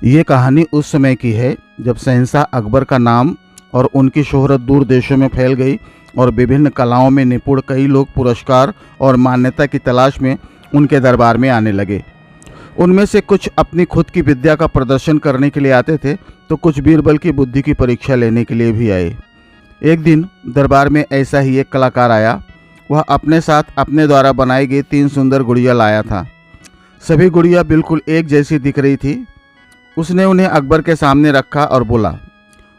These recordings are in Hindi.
ये कहानी उस समय की है जब शहंशाह अकबर का नाम और उनकी शोहरत दूर देशों में फैल गई और विभिन्न कलाओं में निपुण कई लोग पुरस्कार और मान्यता की तलाश में उनके दरबार में आने लगे। उनमें से कुछ अपनी खुद की विद्या का प्रदर्शन करने के लिए आते थे तो कुछ बीरबल की बुद्धि की परीक्षा लेने के लिए भी आए। एक दिन दरबार में ऐसा ही एक कलाकार आया। वह अपने साथ अपने द्वारा बनाई गई 3 सुंदर गुड़िया लाया था। सभी गुड़िया बिल्कुल एक जैसी दिख रही थी। उसने उन्हें अकबर के सामने रखा और बोला,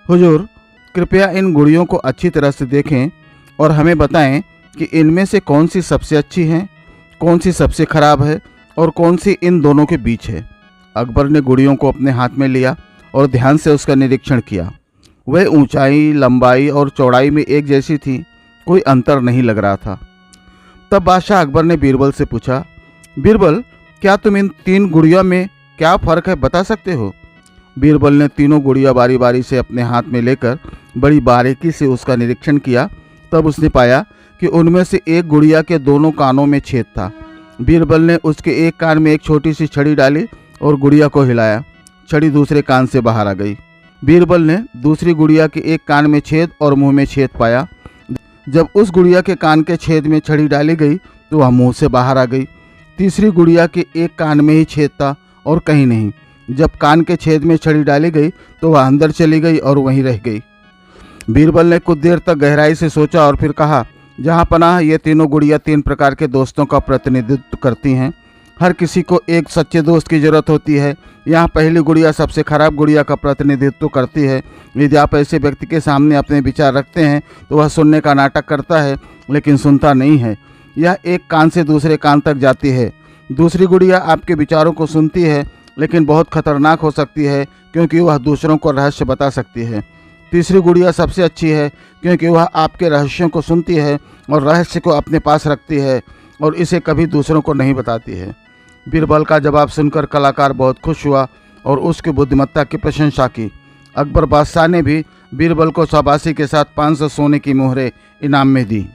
हुजूर, कृपया इन गुड़ियों को अच्छी तरह से देखें और हमें बताएं कि इनमें से कौन सी सबसे अच्छी है, कौन सी सबसे खराब है और कौन सी इन दोनों के बीच है। अकबर ने गुड़ियों को अपने हाथ में लिया और ध्यान से उसका निरीक्षण किया। वह ऊंचाई, लंबाई और चौड़ाई में एक जैसी थी, कोई अंतर नहीं लग रहा था। तब बादशाह अकबर ने बीरबल से पूछा, बीरबल, क्या तुम इन 3 गुड़ियों में क्या फ़र्क है बता सकते हो? बीरबल ने तीनों गुड़िया बारी बारी से अपने हाथ में लेकर बड़ी बारीकी से उसका निरीक्षण किया। तब उसने पाया कि उनमें से एक गुड़िया के दोनों कानों में छेद था। बीरबल ने उसके एक कान में एक छोटी सी छड़ी डाली और गुड़िया को हिलाया। छड़ी दूसरे कान से बाहर आ गई। बीरबल ने दूसरी गुड़िया के एक कान में छेद और मुंह में छेद पाया। जब उस गुड़िया के कान के छेद में छड़ी डाली गई तो वह मुंह से बाहर आ गई। तीसरी गुड़िया के एक कान में ही छेद था और कहीं नहीं। जब कान के छेद में छड़ी डाली गई तो वह अंदर चली गई और वहीं रह गई। बीरबल ने कुछ देर तक गहराई से सोचा और फिर कहा, जहाँ पनाह ये तीनों गुड़िया 3 प्रकार के दोस्तों का प्रतिनिधित्व करती हैं। हर किसी को एक सच्चे दोस्त की ज़रूरत होती है। यहाँ पहली गुड़िया सबसे खराब गुड़िया का प्रतिनिधित्व करती है। यदि आप ऐसे व्यक्ति के सामने अपने विचार रखते हैं तो वह सुनने का नाटक करता है लेकिन सुनता नहीं है। यह एक कान से दूसरे कान तक जाती है। दूसरी गुड़िया आपके विचारों को सुनती है लेकिन बहुत खतरनाक हो सकती है क्योंकि वह दूसरों को रहस्य बता सकती है। तीसरी गुड़िया सबसे अच्छी है क्योंकि वह आपके रहस्यों को सुनती है और रहस्य को अपने पास रखती है और इसे कभी दूसरों को नहीं बताती है। बीरबल का जवाब सुनकर कलाकार बहुत खुश हुआ और उसकी बुद्धिमत्ता की प्रशंसा की। अकबर बादशाह ने भी बीरबल को शाबाशी के साथ 500 सोने की मोहरें इनाम में दी।